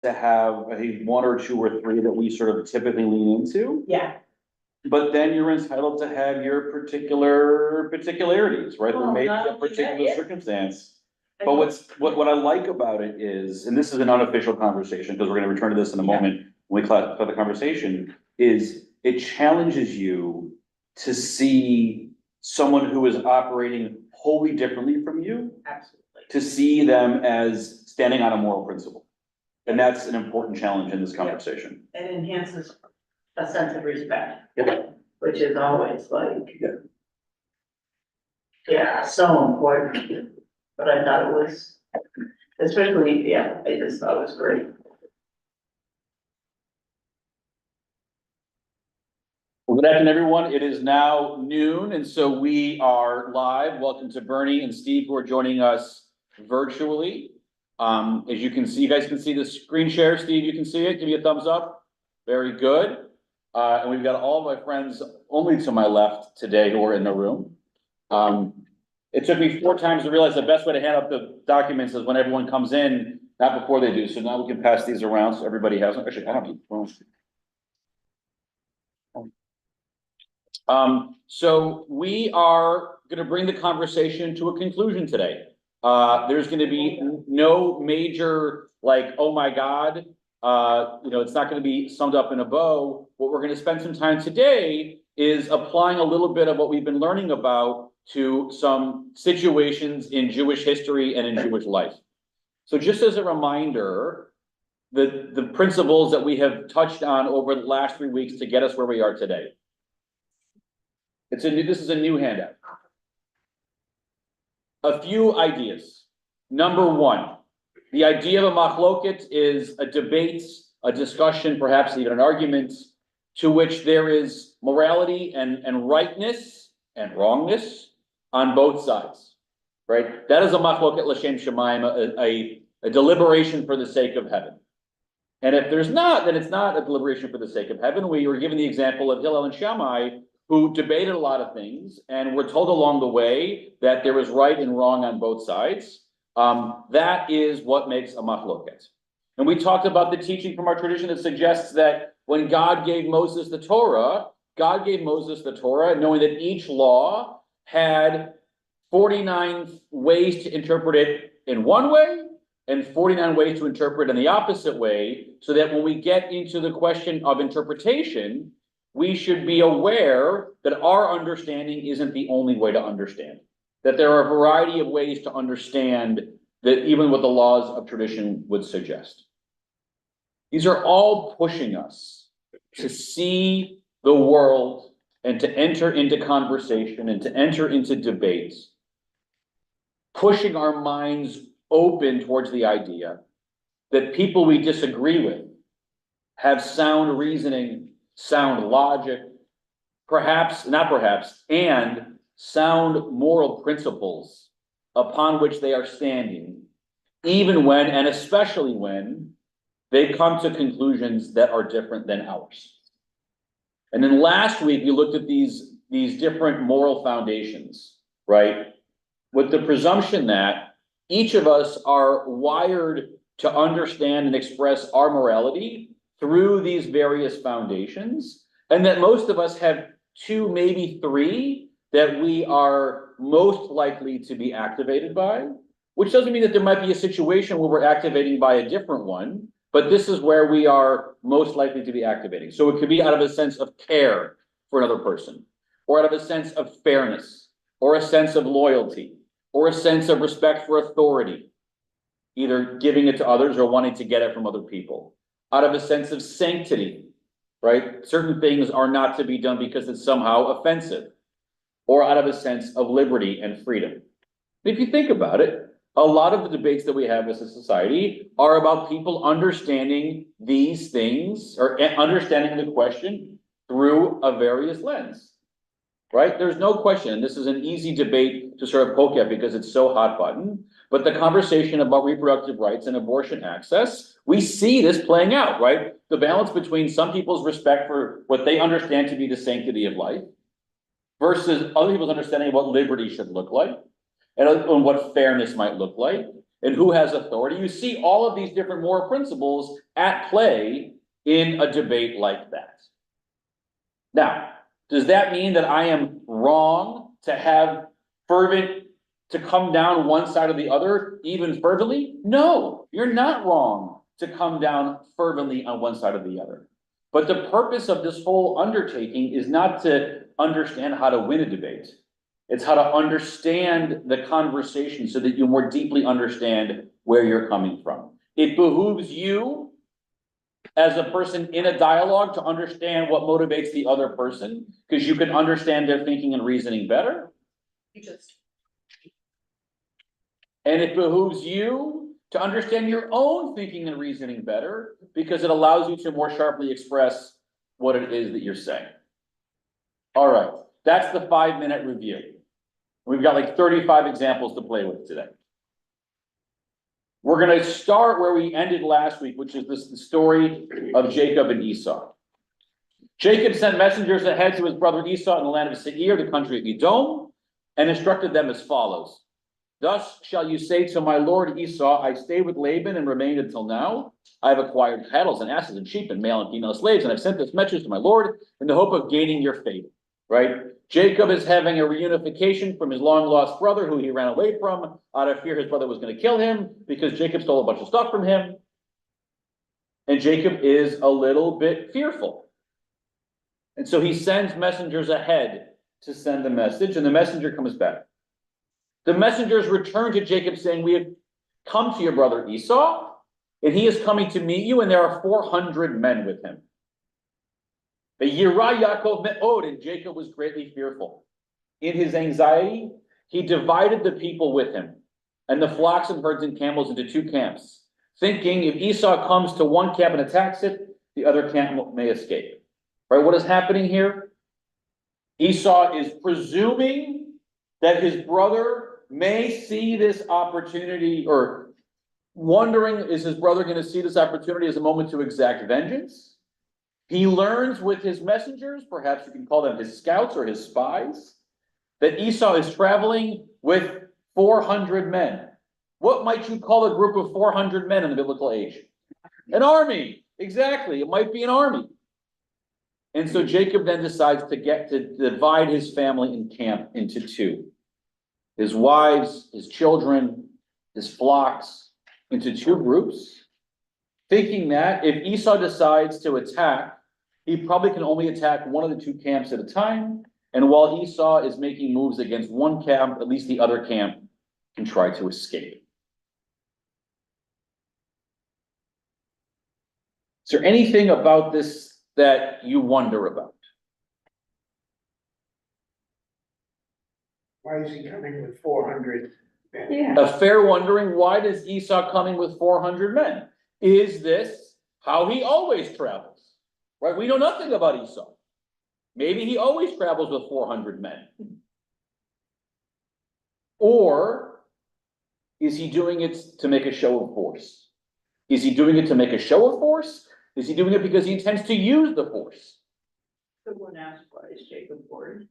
to have, I think, one or two or three that we sort of typically lean into. Yeah. But then you're entitled to have your particularities, right? There Well, may be not a only that, particular yeah. circumstance. But what I like about it is, and this is an unofficial conversation, because we're gonna return to this in a Yeah. moment, when we clarify the conversation, is it challenges you to see someone who is operating wholly differently from you, Absolutely. to see them as standing on a moral principle. And that's an important challenge in this conversation. It enhances a sense of respect. Yeah. Which is always like. Yeah. Yeah, so important, but I thought it was, especially, yeah, I just thought it was great. Well, good afternoon, everyone. It is now noon, and so we are live. Welcome to Bernie and Steve, who are joining us virtually. As you can see, you guys can see the screen share. Steve, you can see it. Give me a thumbs up. Very good. And we've got all of my friends only to my left today who are in the room. It took me 4 times to realize the best way to hand out the documents is when everyone comes in, not before they do. So now we can pass these around so everybody has them. Actually, I don't need. So we are gonna bring the conversation to a conclusion today. There's gonna be no major, like, oh my God, it's not gonna be summed up in a bow. What we're gonna spend some time today is applying a little bit of what we've been learning about to some situations in Jewish history and in Jewish life. So just as a reminder, the principles that we have touched on over the last 3 weeks to get us where we are today. This is a new handout. A few ideas. Number 1, the idea of a mahloket is a debate, a discussion, perhaps even an argument, to which there is morality and rightness and wrongness on both sides, right? That is a mahloket l'shem shamayim, a deliberation for the sake of heaven. And if there's not, then it's not a deliberation for the sake of heaven. We were given the example of Hillel and Shammai, who debated a lot of things, and were told along the way that there was right and wrong on both sides. That is what makes a mahloket. And we talked about the teaching from our tradition that suggests that when God gave Moses the Torah, knowing that each law had 49 ways to interpret it in one way, and 49 ways to interpret in the opposite way, so that when we get into the question of interpretation, we should be aware that our understanding isn't the only way to understand. That there are a variety of ways to understand that even what the laws of tradition would suggest. These are all pushing us to see the world and to enter into conversation and to enter into debates, pushing our minds open towards the idea that people we disagree with have sound reasoning, sound logic, and sound moral principles upon which they are standing, even when, and especially when, they come to conclusions that are different than ours. And then last week, we looked at these different moral foundations, right? With the presumption that each of us are wired to understand and express our morality through these various foundations, and that most of us have 2, maybe 3, that we are most likely to be activated by, which doesn't mean that there might be a situation where we're activating by a different one, but this is where we are most likely to be activating. So it could be out of a sense of care for another person, or out of a sense of fairness, or a sense of loyalty, or a sense of respect for authority, either giving it to others or wanting to get it from other people. Out of a sense of sanctity, right? Certain things are not to be done because it's somehow offensive, or out of a sense of liberty and freedom. If you think about it, a lot of the debates that we have as a society are about people understanding these things, or understanding the question through a various lens, right? There's no question, and this is an easy debate to sort of poke at because it's so hot button, but the conversation about reproductive rights and abortion access, we see this playing out, right? The balance between some people's respect for what they understand to be the sanctity of life versus other people's understanding of what liberty should look like and what fairness might look like. and who has authority. You see all of these different moral principles at play in a debate like that. Now, does that mean that I am wrong to have to come down one side or the other even fervently? No, you're not wrong to come down fervently on one side or the other. But the purpose of this whole undertaking is not to understand how to win a debate. It's how to understand the conversation so that you more deeply understand where you're coming from. It behooves you as a person in a dialogue to understand what motivates the other person, because you can understand their thinking and reasoning better. And it behooves you to understand your own thinking and reasoning better, because it allows you to more sharply express what it is that you're saying. All right, that's the 5-minute review. We've got like 35 examples to play with today. We're going to start where we ended last week, which is the story of Jacob and Esau. Jacob sent messengers ahead to his brother Esau in the land of Seir, the country of Edom, and instructed them as follows. Thus shall you say to my lord Esau, I stayed with Laban and remained until now. I have acquired cattle and asses and sheep and male and female slaves, and I've sent this message to my lord in the hope of gaining your favor. Right? Jacob is having a reunification from his long-lost brother who he ran away from out of fear his brother was going to kill him because Jacob stole a bunch of stuff from him. And Jacob is a little bit fearful. And so he sends messengers ahead to send the message, and the messenger comes back. The messengers return to Jacob saying, we have come to your brother Esau, and he is coming to meet you, and there are 400 men with him. Yirah Yaakov me'od, and Jacob was greatly fearful. In his anxiety, he divided the people with him, and the flocks and herds and camels into 2 camps, thinking if Esau comes to one camp and attacks it, the other camp may escape. Right? What is happening here? Esau is presuming that his brother may see this opportunity, or wondering, is his brother going to see this opportunity as a moment to exact vengeance? He learns with his messengers, perhaps you can call them his scouts or his spies, that Esau is traveling with 400 men. What might you call a group of 400 men in the biblical age? An army. Exactly. It might be an army. And so Jacob then decides to divide his family in camp into 2. His wives, his children, his flocks into 2 groups, thinking that if Esau decides to attack, he probably can only attack one of the 2 camps at a time. And while Esau is making moves against one camp, at least the other camp can try to escape. Is there anything about this that you wonder about? Why is he coming with 400 men? Yeah. A fair wondering, why does Esau coming with 400 men? Is this how he always travels? Right? We know nothing about Esau. Maybe he always travels with 400 men. Or is he doing it to make a show of force? Is he doing it to make a show of force? Is he doing it because he intends to use the force? Someone asked, why is Jacob worried?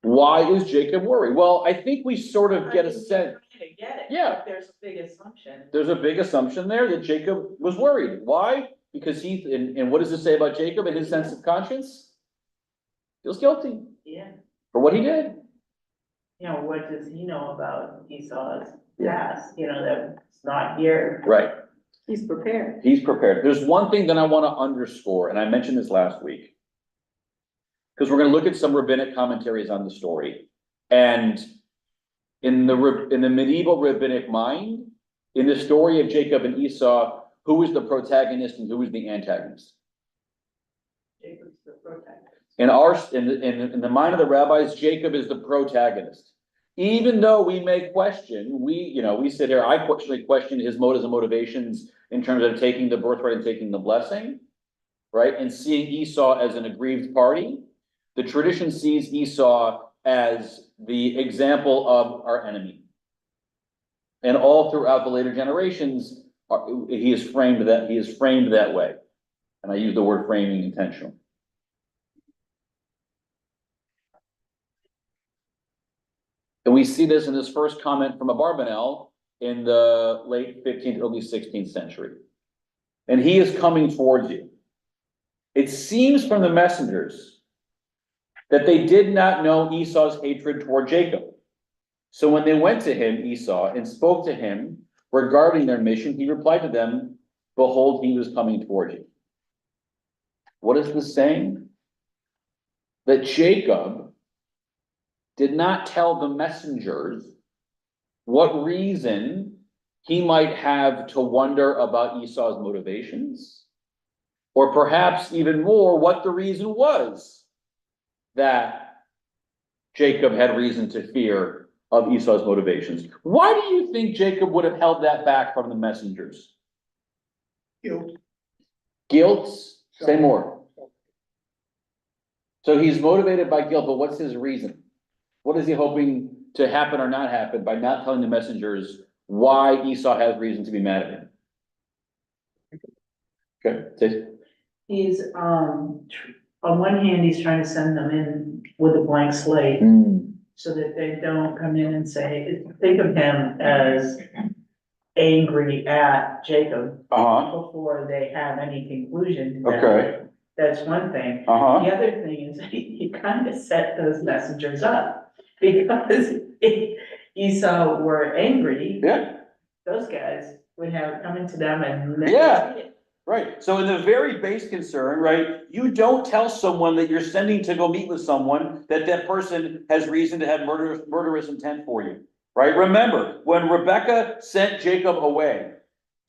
Why is Jacob worried? Well, I think we sort of get a sense. I get it. Yeah. There's a big assumption. There's a big assumption there that Jacob was worried. Why? Because and what does it say about Jacob and his sense of conscience? Feels guilty Yeah. for what he did. You know, what does he know about Esau's past? You know, that it's not here. Right. He's prepared. He's prepared. There's one thing that I want to underscore, and I mentioned this last week, because we're going to look at some rabbinic commentaries on the story. And in the medieval rabbinic mind, in the story of Jacob and Esau, who is the protagonist and who is the antagonist? Jacob's the protagonist. In the mind of the rabbis, Jacob is the protagonist. Even though we may question, we sit here, I question his motives and motivations in terms of taking the birthright and taking the blessing, right? And seeing Esau as an aggrieved party. The tradition sees Esau as the example of our enemy. And all throughout the later generations, he is framed that way. And I use the word framing intentionally. And we see this in this first comment from Abarbanel, in the late 15th, early 16th century. And he is coming towards you. It seems from the messengers that they did not know Esau's hatred toward Jacob. So when they went to him, Esau, and spoke to him regarding their mission, he replied to them, behold, he was coming toward you. What is this saying? That Jacob did not tell the messengers what reason he might have to wonder about Esau's motivations, or perhaps even more, what the reason was that Jacob had reason to fear of Esau's motivations. Why do you think Jacob would have held that back from the messengers? Guilt. Guilt? Say more. So he's motivated by guilt, but what's his reason? What is he hoping to happen or not happen by not telling the messengers why Esau has reason to be mad at him? Okay, say. He's, on one hand, he's trying to send them in with a blank slate so that they don't come in and say, think of him as angry at Jacob before they have any conclusion. Okay. That's one thing. The other thing is he kind of set those messengers up because if Esau were angry, Yeah. those guys would have come into them and Yeah. Right, so in the very base concern, right, you don't tell someone that you're sending to go meet with someone that that person has reason to have murderous intent for you, right? Remember, when Rebecca sent Jacob away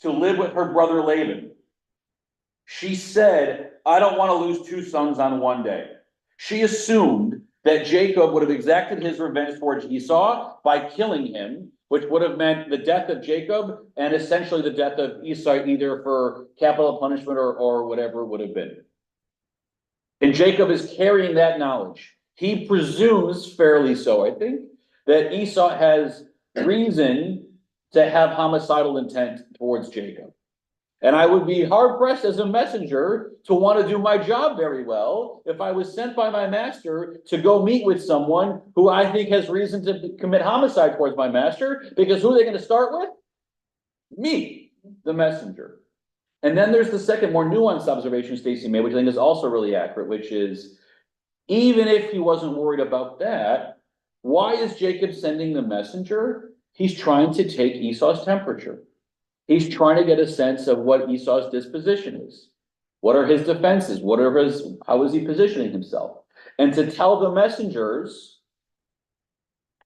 to live with her brother Laban, she said, I don't want to lose two sons on one day. She assumed that Jacob would have exacted his revenge towards Esau by killing him, which would have meant the death of Jacob and essentially the death of Esau, either for capital punishment or whatever it would have been. And Jacob is carrying that knowledge. He presumes, fairly so, I think, that Esau has reason to have homicidal intent towards Jacob. And I would be hard-pressed as a messenger to want to do my job very well if I was sent by my master to go meet with someone who I think has reason to commit homicide towards my master, because who are they going to start with? Me, the messenger. And then there's the second, more nuanced observation Stacy made, which I think is also really accurate, which is, even if he wasn't worried about that, why is Jacob sending the messenger? He's trying to take Esau's temperature. He's trying to get a sense of what Esau's disposition is. What are his defenses? How is he positioning himself? And to tell the messengers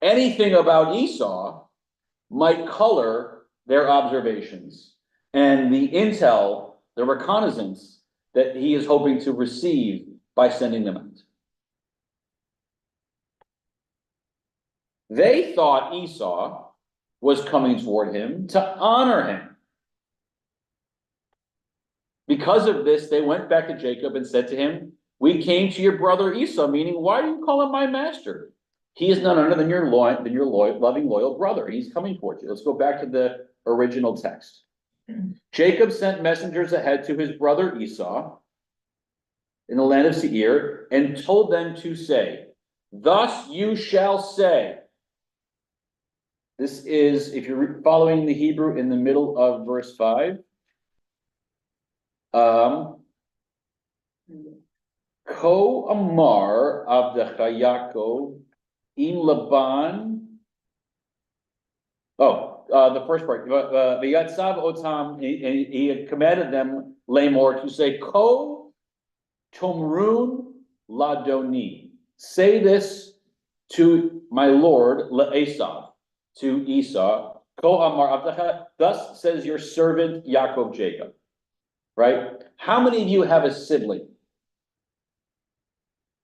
anything about Esau might color their observations and the intel, the reconnaissance that he is hoping to receive by sending them out. They thought Esau was coming toward him to honor him. Because of this, they went back to Jacob and said to him, we came to your brother Esau, meaning, why do you call him my master? He is none other than your loving, loyal brother. He's coming towards you. Let's go back to the original text. Jacob sent messengers ahead to his brother Esau in the land of Seir and told them to say, thus you shall say. This is, if you're following the Hebrew, in the middle of verse 5. Ko Amar Avdecha Yaakov Im Laban. The first part. V'yatzav otam. He had commanded them, Lamor, to say, Ko Tomrun Ladoni. Say this to my lord Esav, to Esau. Ko Amar Avdecha. Thus says your servant Yaakov Jacob. Right? How many of you have a sibling?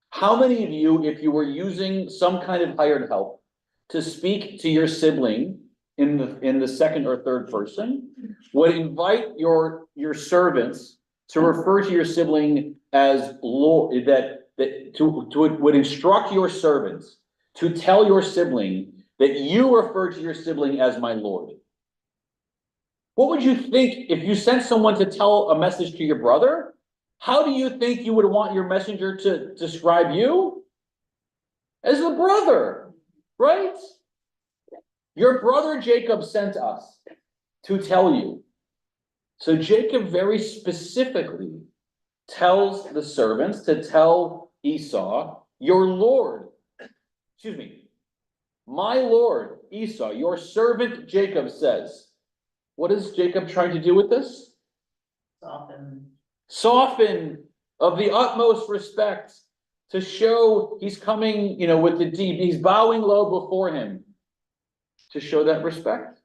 How many of you, if you were using some kind of hired help to speak to your sibling in the second or third person, would invite your servants to refer to your sibling as Lord, would instruct your servants to tell your sibling that you refer to your sibling as my Lord? What would you think if you sent someone to tell a message to your brother? How do you think you would want your messenger to describe you? As the brother, right? your brother Jacob sent us to tell you. So Jacob very specifically tells the servants to tell Esau, your Lord, my Lord Esau, your servant Jacob says. What is Jacob trying to do with this? Soften of the utmost respect to show he's coming, with the deep. He's bowing low before him to show that respect.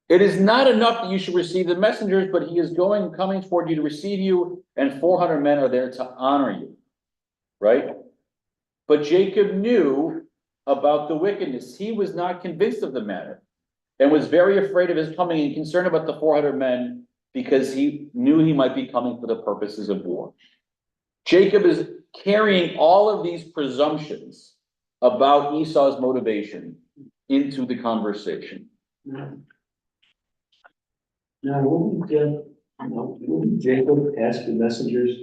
It is not enough that you should receive the messengers, but he is coming toward you to receive you, and 400 men are there to honor you. Right? But Jacob knew about the wickedness. He was not convinced of the matter and was very afraid of his coming and concerned about the 400 men because he knew he might be coming for the purposes of war. Jacob is carrying all of these presumptions about Esau's motivation into the conversation. Now, wouldn't Jacob ask the messengers,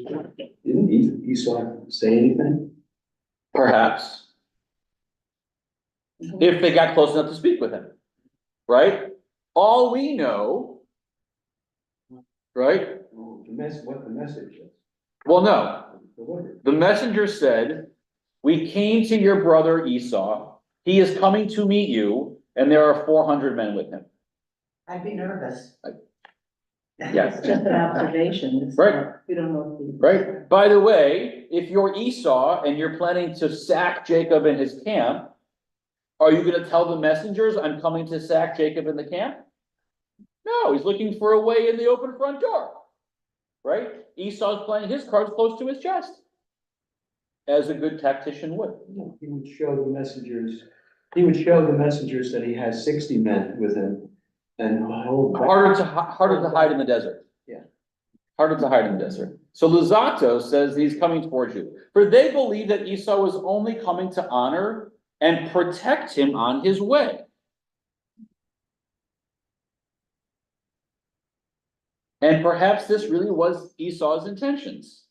didn't Esau say anything? Perhaps. If they got close enough to speak with him. Right? All we know, right? What the message is. Well, no. The messenger said, we came to your brother Esau. He is coming to meet you, and there are 400 men with him. I'd be nervous. Yes. It's just an observation. It's Right. not- We don't know. Right? By the way, if you're Esau and you're planning to sack Jacob in his camp, are you going to tell the messengers, I'm coming to sack Jacob in the camp? No, he's looking for a way in the open front door. Right? Esau's playing his cards close to his chest, as a good tactician would. He would show the messengers that he has 60 men with him and Harder to hide in the desert. Yeah. Harder to hide in the desert. So Luzzatto says he's coming towards you. For they believe that Esau was only coming to honor and protect him on his way. And perhaps this really was Esau's intentions.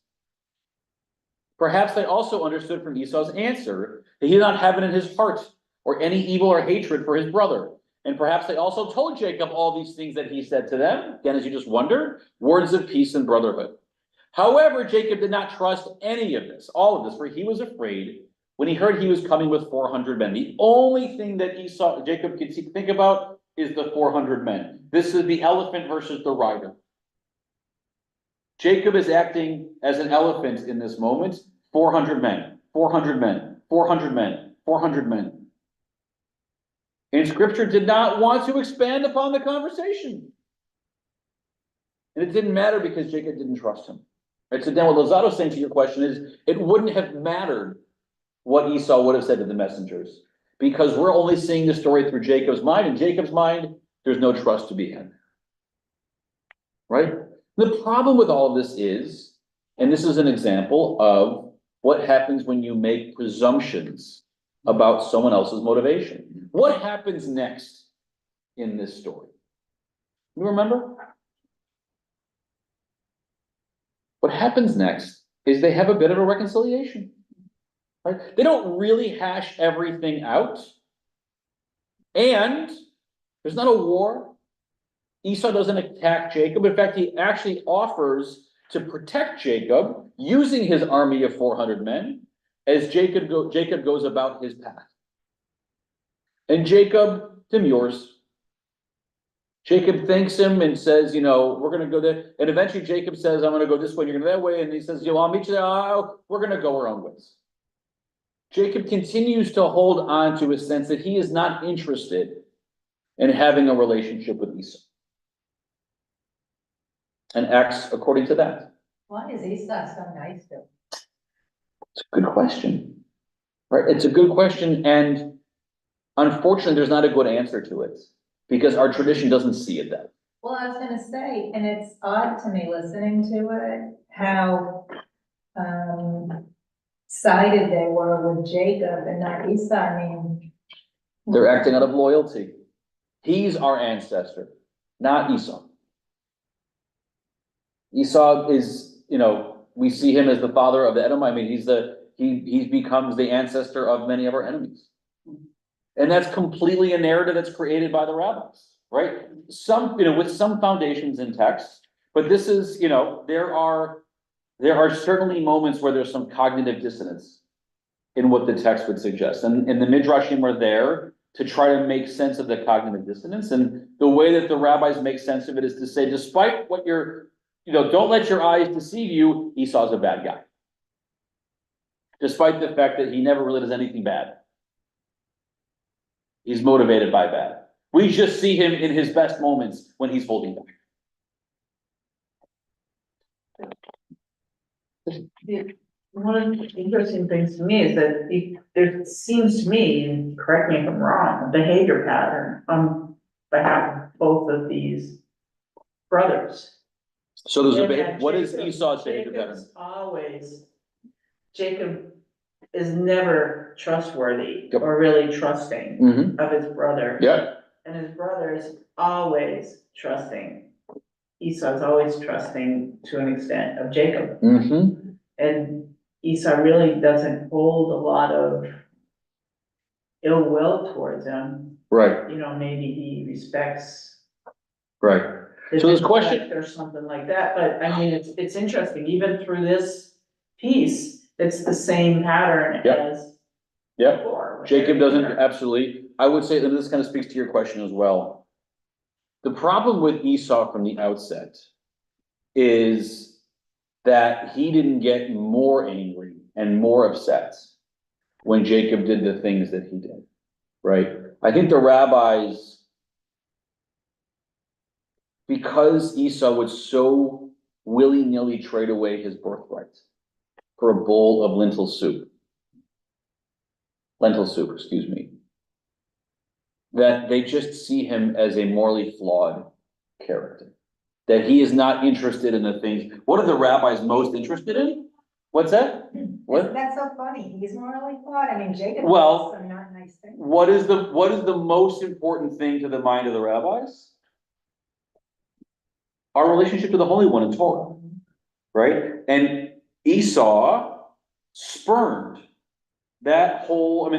Perhaps they also understood from Esau's answer that he did not have it in his heart or any evil or hatred for his brother. And perhaps they also told Jacob all these things that he said to them, again, as you just wondered, words of peace and brotherhood. However, Jacob did not trust any of this, all of this, for he was afraid when he heard he was coming with 400 men. The only thing that Jacob could think about is the 400 men. This is the elephant versus the rider. Jacob is acting as an elephant in this moment. 400 men, 400 men, 400 men, 400 men. And Scripture did not want to expand upon the conversation. And it didn't matter because Jacob didn't trust him. Right? So then what Luzzatto's saying to your question is, it wouldn't have mattered what Esau would have said to the messengers, because we're only seeing the story through Jacob's mind. In Jacob's mind, there's no trust to be had. Right? The problem with all of this is, and this is an example of what happens when you make presumptions about someone else's motivation. What happens next in this story? You remember? What happens next is they have a bit of a reconciliation. Right? They don't really hash everything out. And there's not a war. Esau doesn't attack Jacob. In fact, he actually offers to protect Jacob using his army of 400 men as Jacob goes about his path. And Jacob demurs. Jacob thanks him and says, we're going to go there. And eventually Jacob says, I'm going to go this way, and you're going to that way. And he says, I'll meet you there. Oh, we're going to go our own ways. Jacob continues to hold on to a sense that he is not interested in having a relationship with Esau, and acts according to that. Why is Esau so nice to him? It's a good question, right? It's a good question, and unfortunately, there's not a good answer to it because our tradition doesn't see it that way. Well, I was gonna say, and it's odd to me listening to it, how sided they were with Jacob and not Esau. I mean, They're acting out of loyalty. He's our ancestor, not Esau. Esau is, we see him as the father of the Edom. I mean, he becomes the ancestor of many of our enemies. And that's completely a narrative that's created by the rabbis, right? Some, with some foundations in text, but this is, there are certainly moments where there's some cognitive dissonance in what the text would suggest. And the Midrashim are there to try to make sense of the cognitive dissonance. And the way that the rabbis make sense of it is to say, despite what don't let your eyes deceive you, Esau's a bad guy. Despite the fact that he never really does anything bad. He's motivated by bad. We just see him in his best moments when he's holding back. One of the interesting things to me is that there seems to me, and correct me if I'm wrong, a behavior pattern on behalf of both of these brothers. So there's And that what is Jacob- Esau's behavior pattern? Jacob is never trustworthy Yep. or really trusting Mm-hmm. of his brother. Yeah. And his brother is always trusting. Esau's always trusting to an extent of Jacob. Mm-hmm. And Esau really doesn't hold a lot of ill will towards him. Right. Maybe he respects Right. his So this question- intellect or something like that, but I mean, it's interesting, even through this piece, it's the same pattern Yep. as Yep. before. Jacob doesn't, absolutely. I would say, and this kind of speaks to your question as well. The problem with Esau from the outset is that he didn't get more angry and more upset when Jacob did the things that he did, right? I think the rabbis, because Esau would so willy-nilly trade away his birthright for a bowl of lentil soup, excuse me, that they just see him as a morally flawed character. That he is not interested in the things. What are the rabbis most interested in? What's that? What? That's so funny. He's morally flawed. I mean, Jacob Well, does some not nice things. What is the most important thing to the mind of the rabbis? Our relationship to the Holy One in Torah, right? And Esau spurned that whole,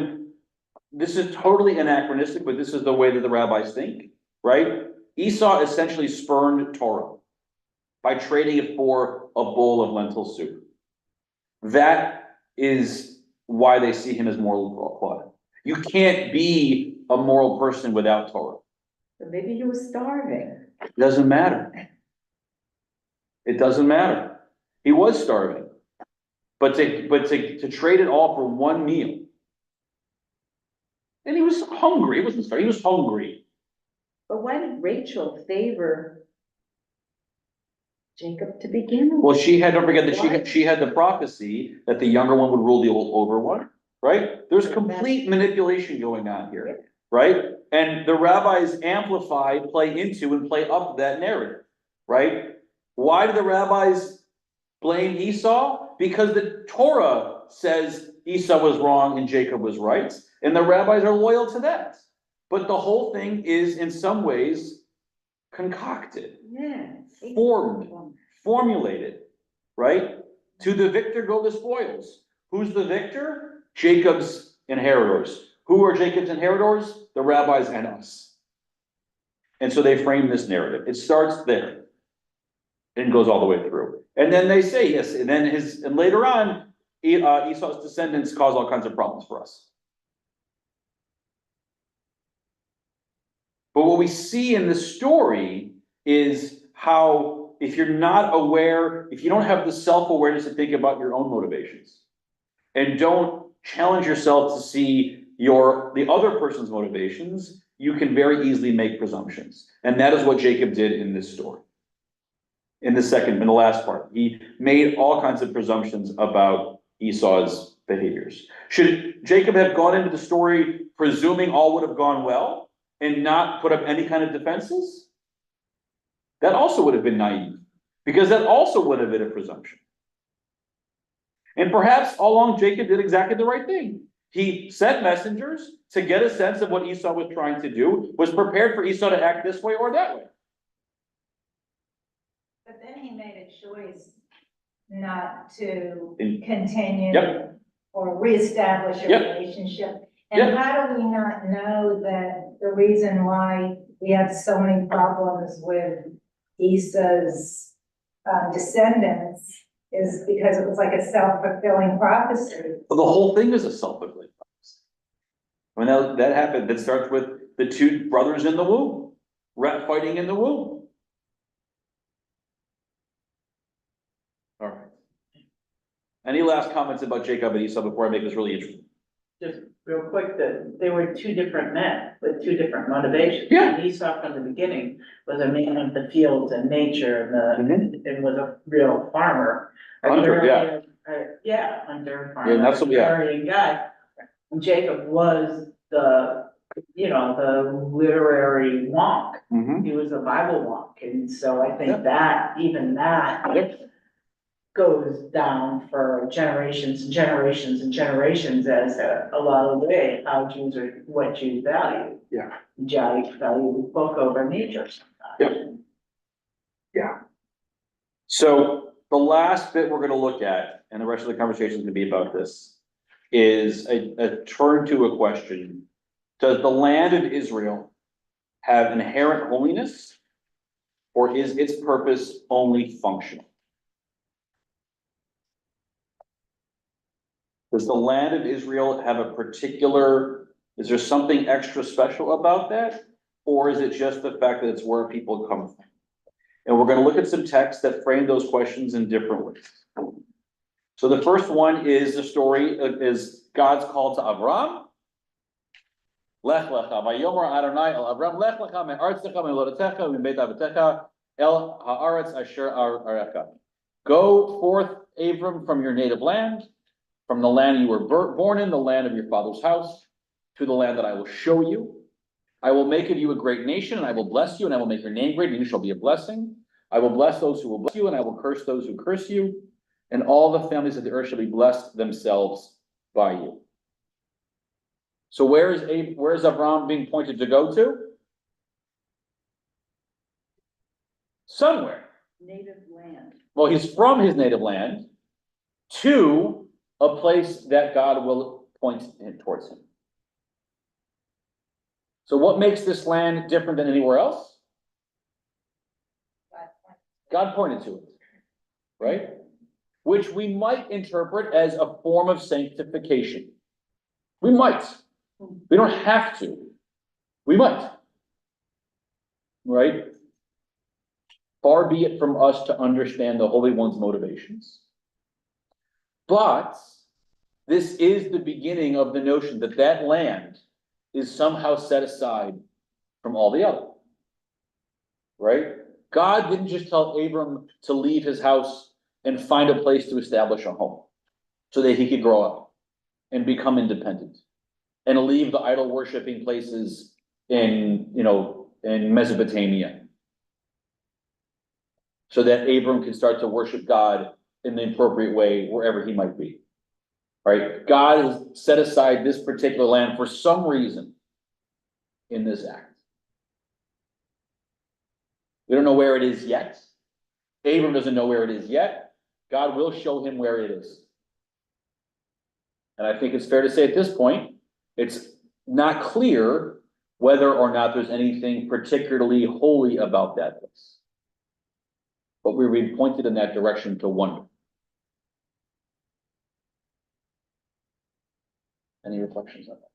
this is totally anachronistic, but this is the way that the rabbis think, right? Esau essentially spurned Torah by trading it for a bowl of lentil soup. That is why they see him as morally flawed. You can't be a moral person without Torah. But maybe he was starving. It doesn't matter. It doesn't matter. He was starving. But to trade it all for one meal. And he was hungry. He wasn't starving. He was hungry. But why did Rachel favor Jacob to begin with? Well, don't forget that she had the prophecy that the younger one would rule the older one, right? There's complete manipulation going on here, right? And the rabbis amplify, play into, and play up that narrative, right? Why do the rabbis blame Esau? Because the Torah says Esau was wrong and Jacob was right, and the rabbis are loyal to that. But the whole thing is, in some ways, concocted, formulated, right? To the victor go the spoils. Who's the victor? Jacob's inheritors. Who are Jacob's inheritors? The rabbis and us. And so they frame this narrative. It starts there and goes all the way through. And then they say, yes, and then and later on, Esau's descendants cause all kinds of problems for us. But what we see in the story is how, if you're not aware, if you don't have the self-awareness to think about your own motivations, and don't challenge yourself to see the other person's motivations, you can very easily make presumptions. And that is what Jacob did in this story. In the last part, he made all kinds of presumptions about Esau's behaviors. Should Jacob have gone into the story presuming all would have gone well and not put up any kind of defenses? That also would have been naive, because that also would have been a presumption. And perhaps all along Jacob did exactly the right thing. He sent messengers to get a sense of what Esau was trying to do, was prepared for Esau to act this way or that way. But then he made a choice not to In- continue Yep. or reestablish a Yep. relationship. And how do we not know that the reason why we have so many problems with Esau's descendants is because it was like a self-fulfilling prophecy? The whole thing is a self-fulfilling prophecy. When that happened, it starts with the two brothers in the womb, fighting in the womb. All right. Any last comments about Jacob and Esau before I make this really interesting? Just real quick, that they were two different men with two different motivations. Yeah. Esau from the beginning was a man of the fields and nature and and was a real farmer. Hunter, yeah. Yeah, hunter, Yeah, farmer, that's what- yeah. agrarian guy. And Jacob was the, the literary wonk. Mm-hmm. He was a Bible wonk, and so I Yeah. think that, even that goes down for generations and generations and generations as a lot of the way how Jews are, what Jews value. Yeah. Jews value the book over nature sometimes. Yep. So the last bit we're gonna look at, and the rest of the conversation is gonna be about this, is a turn to a question. Does the land of Israel have inherent holiness, or is its purpose only functional? Does the land of Israel have a particular, is there something extra special about that? Or is it just the fact that it's where people come from? And we're gonna look at some texts that frame those questions in different ways. So the first one is the story is God's call to Avram. Lech lecha, vayomer Adonai el Avram, lech lecha me'artzecha me'lodatecha u'mibeit avatecha el haaretz asher arecha. Go forth, Abram, from your native land, from the land you were born in, the land of your father's house, to the land that I will show you. I will make of you a great nation, and I will bless you, and I will make your name great, and you shall be a blessing. I will bless those who will bless you, and I will curse those who curse you, and all the families of the earth shall be blessed themselves by you. So where is Abraham being pointed to go to? Somewhere. Native land. Well, he's from his native land to a place that God will point him towards him. So what makes this land different than anywhere else? God pointed to it, right? Which we might interpret as a form of sanctification. We might. We don't have to. We might. Right? Far be it from us to understand the Holy One's motivations. But this is the beginning of the notion that that land is somehow set aside from all the other. Right? God didn't just tell Abram to leave his house and find a place to establish a home so that he could grow up and become independent and leave the idol worshiping places in Mesopotamia so that Abram can start to worship God in the appropriate way wherever he might be. Right? God has set aside this particular land for some reason in this act. We don't know where it is yet. Abram doesn't know where it is yet. God will show him where it is. And I think it's fair to say at this point, it's not clear whether or not there's anything particularly holy about that place. But we're being pointed in that direction to wonder. Any reflections on that?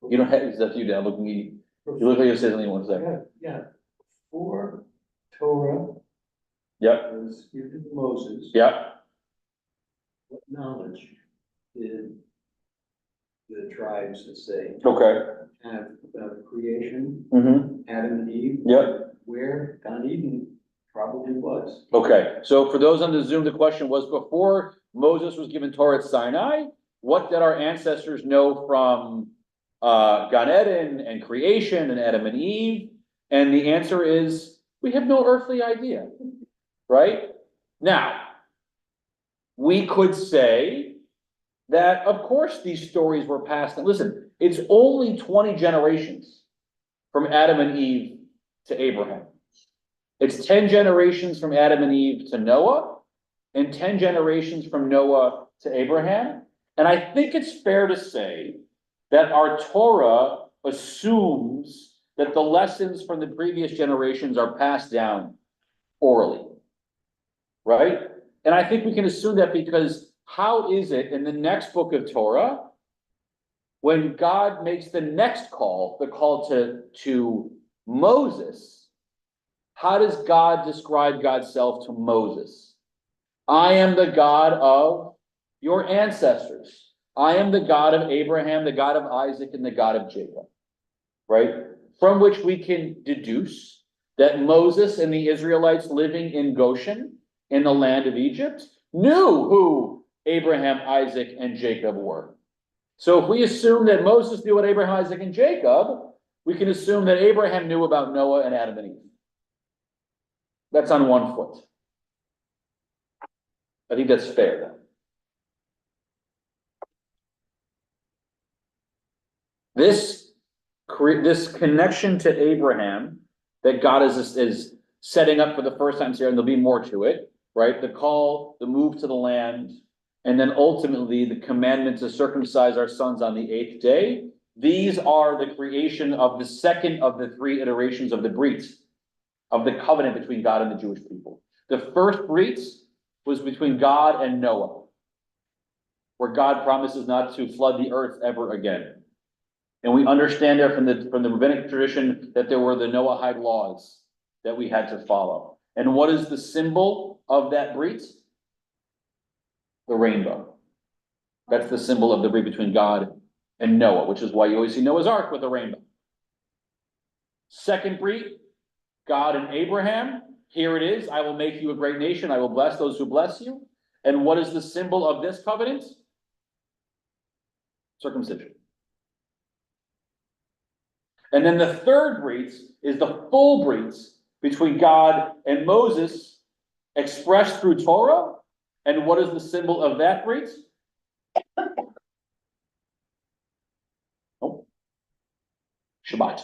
You don't have, it's up to you, Dan. Look, you look like you said something you want to say. Yeah. For Torah Yep, was given to Moses. yep, What knowledge did the tribes, let's say, okay. have about creation, Mm-hmm, Adam and Eve? yep. Where Gan Eden probably was. Okay, so for those on the Zoom, the question was before Moses was given Torah at Sinai, what did our ancestors know from Gan Eden and creation and Adam and Eve? And the answer is, we have no earthly idea, right? Now, we could say that, of course, these stories were passed. And listen, it's only 20 generations from Adam and Eve to Abraham. It's 10 generations from Adam and Eve to Noah, and 10 generations from Noah to Abraham. And I think it's fair to say that our Torah assumes that the lessons from the previous generations are passed down orally, right? And I think we can assume that because how is it in the next book of Torah, when God makes the next call, the call to Moses, how does God describe God's self to Moses? I am the God of your ancestors. I am the God of Abraham, the God of Isaac, and the God of Jacob, right? From which we can deduce that Moses and the Israelites living in Goshen, in the land of Egypt, knew who Abraham, Isaac, and Jacob were. So if we assume that Moses knew what Abraham, Isaac, and Jacob, we can assume that Abraham knew about Noah and Adam and Eve. That's on one foot. I think that's fair then. This connection to Abraham that God is setting up for the first time here, and there'll be more to it, right? The call, the move to the land, and then ultimately the commandment to circumcise our sons on the 8th day. These are the creation of the second of the 3 iterations of the Brit, of the covenant between God and the Jewish people. The first Brit was between God and Noah, where God promises not to flood the earth ever again. And we understand there from the rabbinic tradition that there were the Noahide laws that we had to follow. And what is the symbol of that Brit? The rainbow. That's the symbol of the Brit between God and Noah, which is why you always see Noah's Ark with a rainbow. Second Brit, God and Abraham. Here it is. I will make you a great nation. I will bless those who bless you. And what is the symbol of this covenant? Circumcision. And then the third Brit is the full Brit between God and Moses, expressed through Torah. And what is the symbol of that Brit? Oh, Shabbat.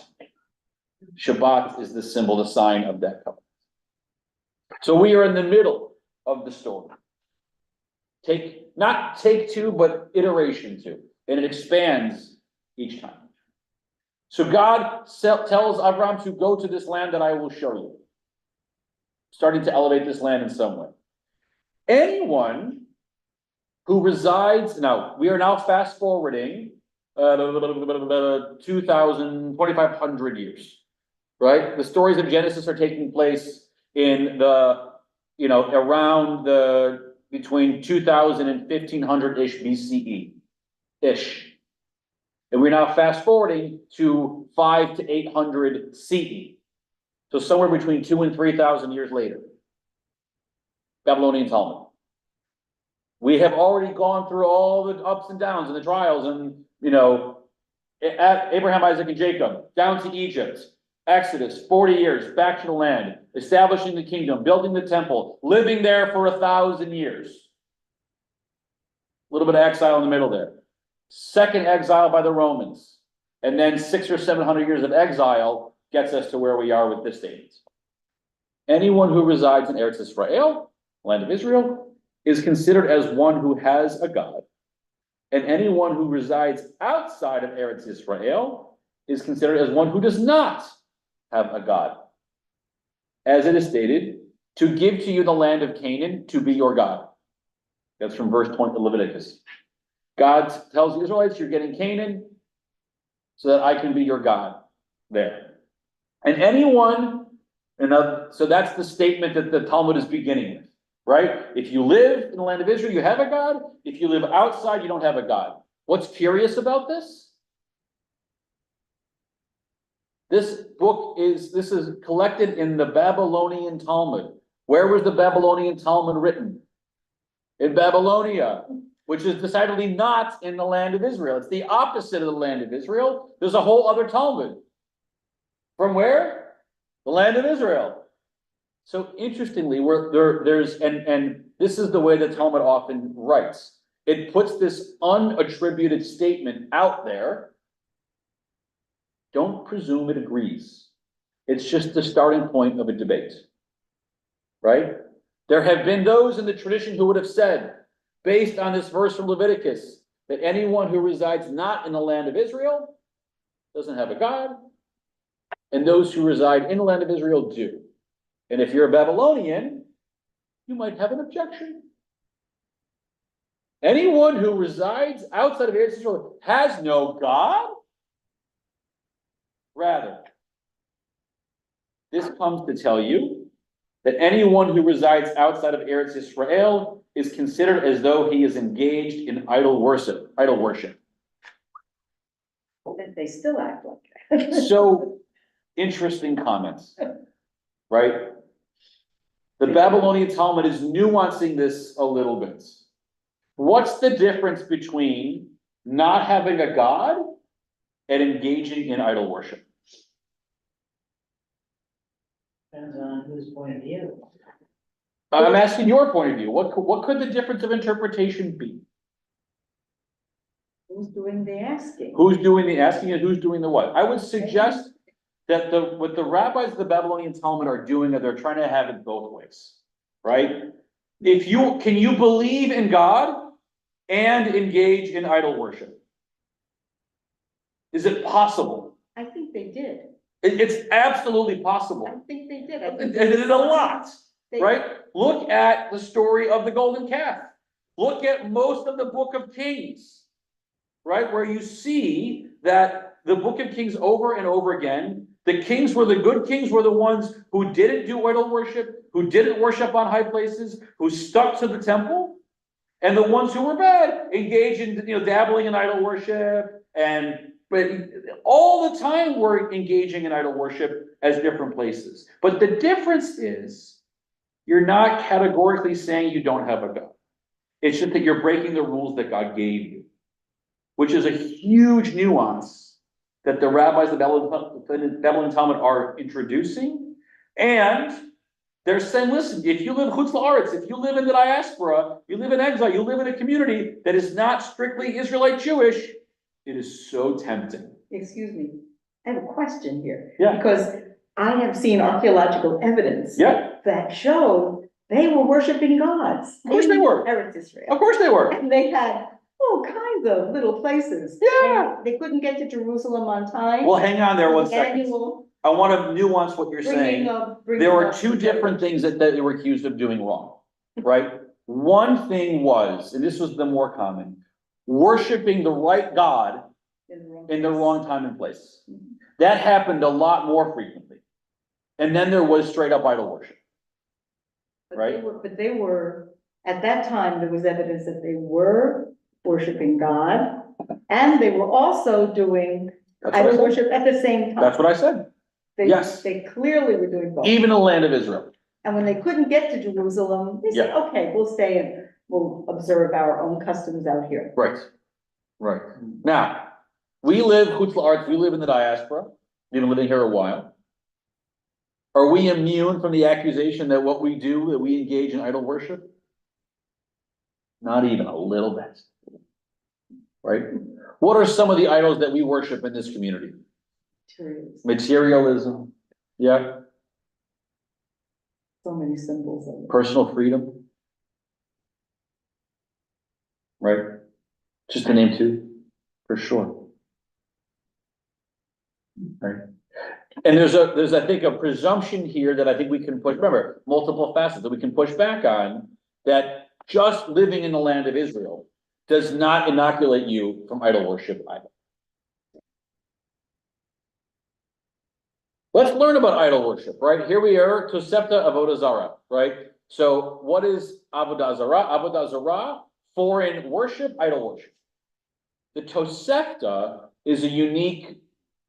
Shabbat is the symbol, the sign of that covenant. So we are in the middle of the story. Not take 2, but iteration 2. And it expands each time. So God tells Abraham to go to this land that I will show you. Starting to elevate this land in some way. Anyone who resides, we are now fast forwarding 2,500 years, right? The stories of Genesis are taking place in around between 2000 and 1500-ish BCE-ish. And we're now fast forwarding to 5 to 800 CE. So somewhere between 2,000 and 3,000 years later. Babylonian Talmud. We have already gone through all the ups and downs and the trials and, Abraham, Isaac, and Jacob, down to Egypt, Exodus, 40 years, back to the land, establishing the kingdom, building the temple, living there for 1,000 years. A little bit of exile in the middle there. Second exile by the Romans, and then 600 or 700 years of exile gets us to where we are with this statement. Anyone who resides in Eretz Israel, land of Israel, is considered as one who has a God. And anyone who resides outside of Eretz Israel is considered as one who does not have a God. As it is stated, to give to you the land of Canaan to be your God. That's from verse 20 of Leviticus. God tells the Israelites, you're getting Canaan so that I can be your God there. And anyone, so that's the statement that the Talmud is beginning with, right? If you live in the land of Israel, you have a God. If you live outside, you don't have a God. What's curious about this? This is collected in the Babylonian Talmud. Where was the Babylonian Talmud written? In Babylonia, which is decidedly not in the land of Israel. It's the opposite of the land of Israel. There's a whole other Talmud. From where? The land of Israel. So interestingly, and this is the way the Talmud often writes. It puts this unattributed statement out there. Don't presume it agrees. It's just the starting point of a debate, right? There have been those in the tradition who would have said, based on this verse from Leviticus, that anyone who resides not in the land of Israel doesn't have a God, and those who reside in the land of Israel do. And if you're a Babylonian, you might have an objection. Anyone who resides outside of Eretz Israel has no God. Rather, this comes to tell you that anyone who resides outside of Eretz Israel is considered as though he is engaged in idol worship. That they still act like that. So interesting comments, right? The Babylonian Talmud is nuancing this a little bit. What's the difference between not having a God and engaging in idol worship? Depends on whose point of view. I'm asking your point of view. What could the difference of interpretation be? Who's doing the asking? Who's doing the asking and who's doing the what? I would suggest that what the rabbis of the Babylonian Talmud are doing, is they're trying to have it both ways, right? Can you believe in God and engage in idol worship? Is it possible? I think they did. It's absolutely possible. I think they did. I And think it is a lot, they- right? Look at the story of the golden calf. Look at most of the book of Kings, right? Where you see that the book of Kings over and over again, the good kings were the ones who didn't do idol worship, who didn't worship on high places, who stuck to the temple. And the ones who were bad engaged in, dabbling in idol worship, but all the time we're engaging in idol worship as different places. But the difference is, you're not categorically saying you don't have a God. It's just that you're breaking the rules that God gave you, which is a huge nuance that the rabbis of the Babylonian Talmud are introducing. And they're saying, listen, if you live chutz la'aretz, if you live in the diaspora, you live in exile, you live in a community that is not strictly Israelite Jewish, it is so tempting. Excuse me, I have a question here. Yeah. Because I have seen archaeological evidence. Yeah. That showed they were worshiping gods. Of course they were. Eretz Israel. Of course they were. And they had all kinds of little places. Yeah. They couldn't get to Jerusalem on time. Well, hang on there one The second. annual I want to nuance what you're bringing saying. of- There were of- two different things that they were accused of doing wrong, right? One thing was, and this was the more common, worshiping the right God in the wrong time and place. That happened a lot more frequently. And then there was straight up idol worship. right? But they were, at that time, there was evidence that they were worshiping God, and they were also doing That's what I idol said. worship at the same time. That's what I said. They- yes. They clearly were doing both. Even in the land of Israel. And when they couldn't get to Jerusalem, they said, okay, we'll stay and we'll observe our own customs out here. Right. Right. Now, we live, chutz la'aretz, we live in the diaspora, we've been living here a while. Are we immune from the accusation that what we do, that we engage in idol worship? Not even a little bit. Right? What are some of the idols that we worship in this community? Materialism, yeah, So many symbols of it. personal freedom. Right? Just to name two, for sure. Right? And there's I think a presumption here that I think we can push, remember, multiple facets that we can push back on, that just living in the land of Israel does not inoculate you from idol worship either. Let's learn about idol worship, right? Here we are, Tosefta Avodah Zarah, right? So what is Avodah Zarah? Avodah Zarah, foreign worship, idol worship. The Tosefta is a unique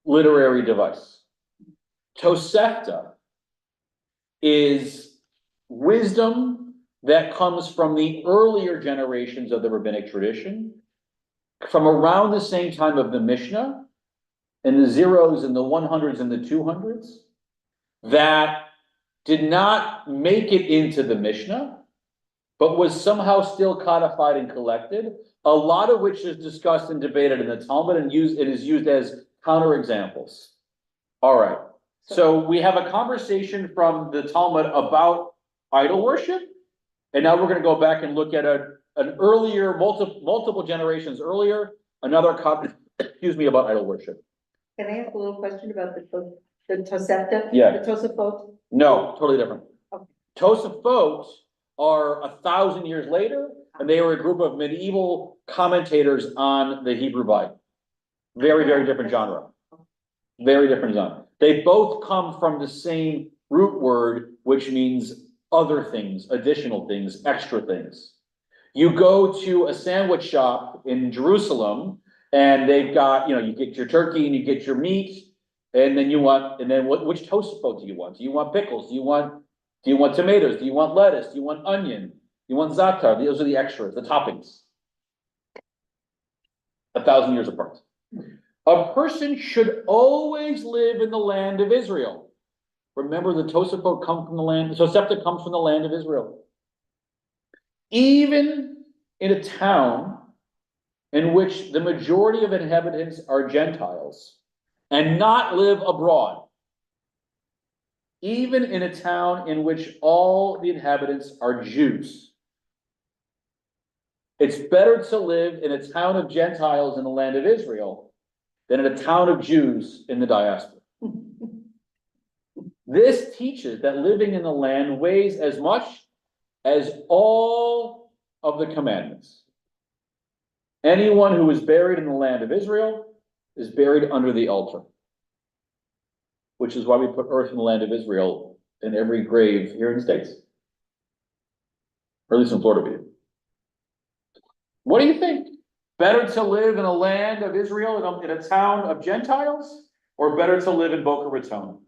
literary device. Tosefta is wisdom that comes from the earlier generations of the rabbinic tradition, from around the same time of the Mishnah, and the zeros and the 100s and the 200s, that did not make it into the Mishnah, but was somehow still codified and collected, a lot of which is discussed and debated in the Talmud and it is used as counterexamples. All right, so we have a conversation from the Talmud about idol worship, And now we're gonna go back and look at an earlier, multiple generations earlier, another copy, excuse me, about idol worship. Can I ask a little question about the Tosefta? Yeah. The Tosafot? No, totally different. Okay. Tosafot are 1,000 years later, and they were a group of medieval commentators on the Hebrew Bible. Very, very different genre. Very different genre. They both come from the same root word, which means other things, additional things, extra things. You go to a sandwich shop in Jerusalem, and they've got, you get your turkey and you get your meat, and then which Tosafot do you want? Do you want pickles? Do you want tomatoes? Do you want lettuce? Do you want onion? Do you want za'atar? Those are the extras, the toppings. 1,000 years apart. A person should always live in the land of Israel. Remember, the Tosafot come from the land, the Tosefta comes from the land of Israel. Even in a town in which the majority of inhabitants are Gentiles and not live abroad. Even in a town in which all the inhabitants are Jews. It's better to live in a town of Gentiles in the land of Israel than in a town of Jews in the diaspora. This teaches that living in the land weighs as much as all of the commandments. Anyone who is buried in the land of Israel is buried under the altar, which is why we put earth in the land of Israel in every grave here in the States, or at least in Florida. We do. What do you think? Better to live in a land of Israel in a town of Gentiles, or better to live in Boca Raton?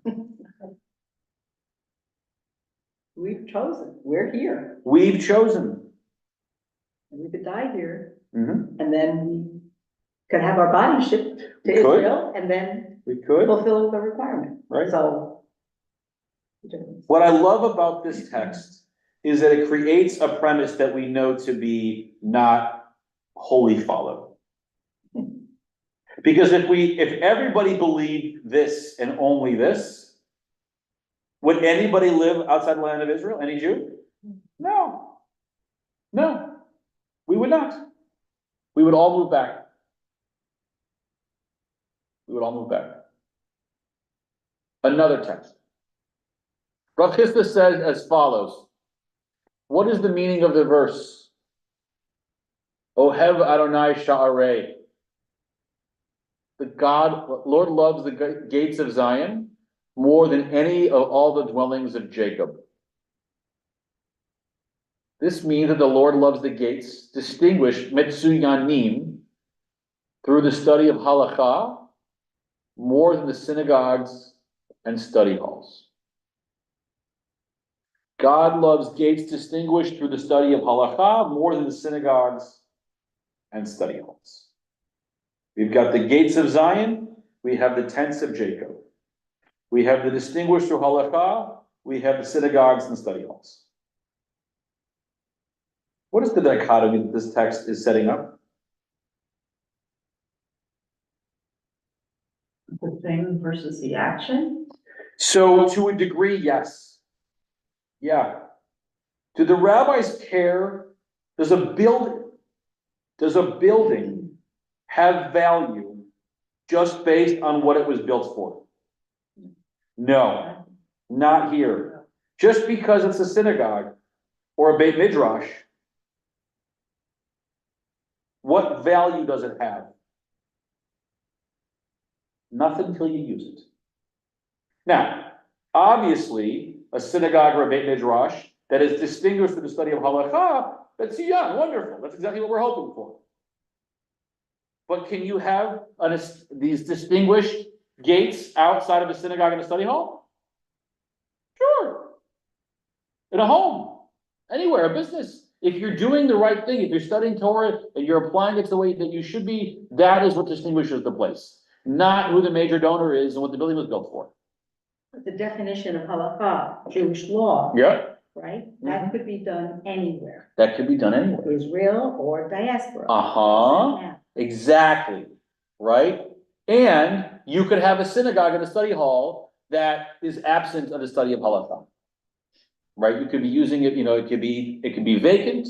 We've chosen, we're here, We've chosen. and we could die here, Mhm. and then we could have our body shipped to We could. Israel, and then We could, fulfill the requirement, right? so. What I love about this text is that it creates a premise that we know to be not wholly followed. Because if everybody believed this and only this, would anybody live outside the land of Israel? Any Jew? No. No, we would not. We would all move back. We would all move back. Another text. Rav Chisda says as follows. What is the meaning of the verse? Ohev Adonai Sha'arei. The Lord loves the gates of Zion more than any of all the dwellings of Jacob. This means that the Lord loves the gates, distinguished Metsuyanim, through the study of halakha, more than the synagogues and study halls. God loves gates distinguished through the study of halakha, more than the synagogues and study halls. We've got the gates of Zion, we have the tents of Jacob. We have the distinguished through halakha, we have the synagogues and study halls. What is the dichotomy that this text is setting up? The thing versus the action? So to a degree, yes. Yeah. Do the rabbis care? Does a building have value just based on what it was built for? No, not here. Just because it's a synagogue or a Beit Midrash, what value does it have? Nothing till you use it. Now, obviously, a synagogue or a Beit Midrash that is distinguished for the study of halakha, that's wonderful. That's exactly what we're hoping for. But can you have these distinguished gates outside of a synagogue and a study hall? Sure. In a home, anywhere, a business. If you're doing the right thing, if you're studying Torah and you're applying it the way that you should be, that is what distinguishes the place. Not who the major donor is and what the building was built for. The definition of halakha, Jewish law. Yeah. Right? That could be done anywhere, That could be done anywhere. Israel or diaspora. Uh-huh. Exactly. Right? And you could have a synagogue and a study hall that is absent of the study of halakha. right? You could be using it, it could be vacant.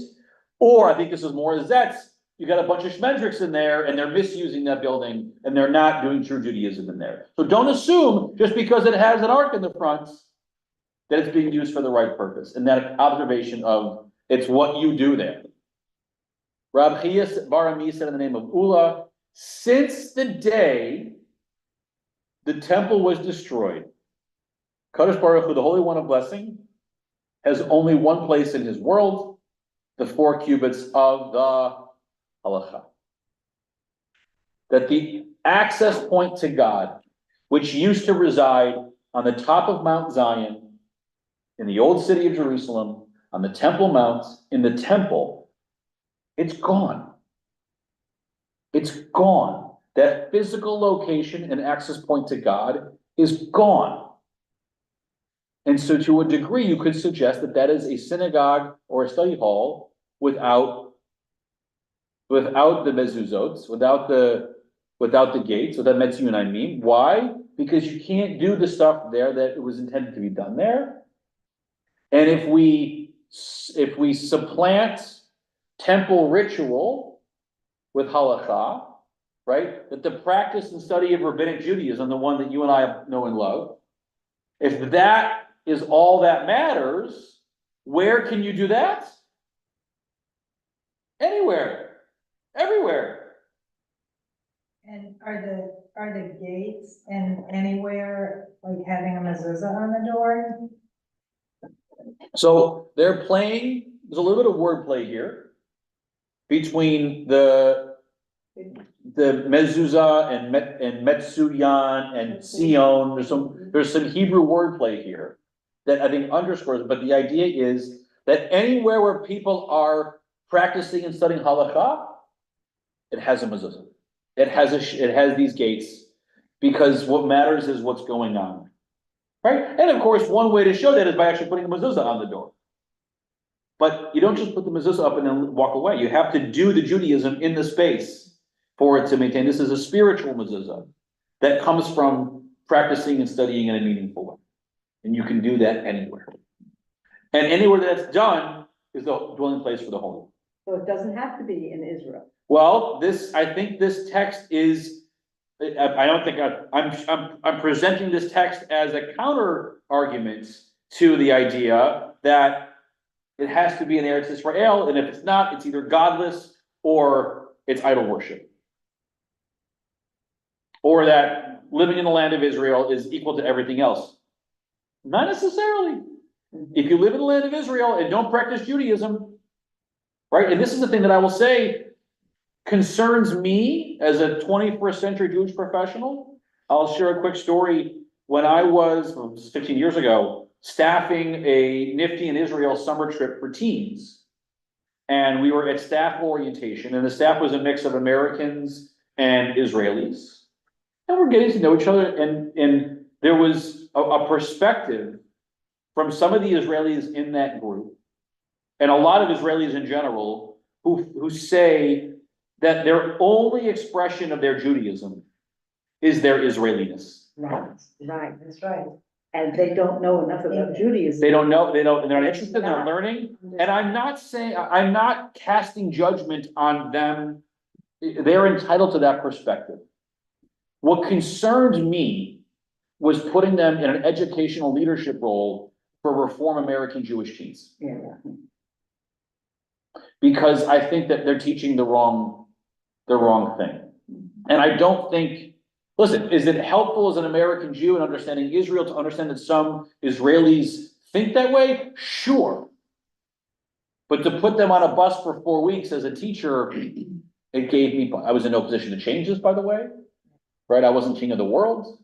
Or I think this is more Zetz, you got a bunch of Schmendricks in there and they're misusing that building and they're not doing true Judaism in there. So don't assume just because it has an ark in the front that it's being used for the right purpose. And that observation of it's what you do there. Rab Chiya bar Ami said in the name of Ula, since the day the temple was destroyed, Kadosh Baruch Hu, the Holy One of Blessing, has only one place in his world, the 4 cubits of the halacha. That the access point to God, which used to reside on the top of Mount Zion, in the old city of Jerusalem, on the Temple Mount, in the temple, it's gone. It's gone. That physical location and access point to God is gone. And so to a degree, you could suggest that that is a synagogue or a study hall without the mezuzot, without the gates, without metzuyunayim. Why? Because you can't do the stuff there that it was intended to be done there. And if we supplant temple ritual with halacha, right? That the practice and study of rabbinic Judaism, the one that you and I know and love, if that is all that matters, where can you do that? Anywhere, everywhere. And are the gates and anywhere like having a mezuzah on the door? So they're playing, there's a little bit of wordplay here between the mezuzah and metsuyan and Sion. There's some Hebrew wordplay here that I think underscores it, but the idea is that anywhere where people are practicing and studying halakha, it has a mezuzah. It has these gates, because what matters is what's going on, right? And of course, one way to show that is by actually putting a mezuzah on the door. But you don't just put the mezuzah up and then walk away. You have to do the Judaism in the space for it to maintain. This is a spiritual mezuzah that comes from practicing and studying in a meaningful way. And you can do that anywhere. And anywhere that's done is the dwelling place for the Holy. So it doesn't have to be in Israel. Well, I think this text is, I don't think I'm presenting this text as a counter argument to the idea that it has to be in Eretz Israel, and if it's not, it's either godless or it's idol worship. Or that living in the land of Israel is equal to everything else. Not necessarily. If you live in the land of Israel and don't practice Judaism, right? And this is the thing that I will say concerns me as a 21st century Jewish professional. I'll share a quick story. When I was 15 years ago, staffing a Nifty in Israel summer trip for teens. And we were at staff orientation, and the staff was a mix of Americans and Israelis. And we're getting to know each other, and there was a perspective from some of the Israelis in that group, and a lot of Israelis in general, who say that their only expression of their Judaism is their Israeliness. Right. That's right. And they don't know enough about Judaism. They're not interested, they're not learning. And I'm not casting judgment on them. They're entitled to that perspective. What concerned me was putting them in an educational leadership role for Reform American Jewish teens. Yeah. Because I think that they're teaching the wrong thing. And I don't think, listen, is it helpful as an American Jew in understanding Israel to understand that some Israelis think that way? Sure. But to put them on a bus for 4 weeks as a teacher, it gave me, I was in no position to change this, by the way, right? I wasn't king of the world.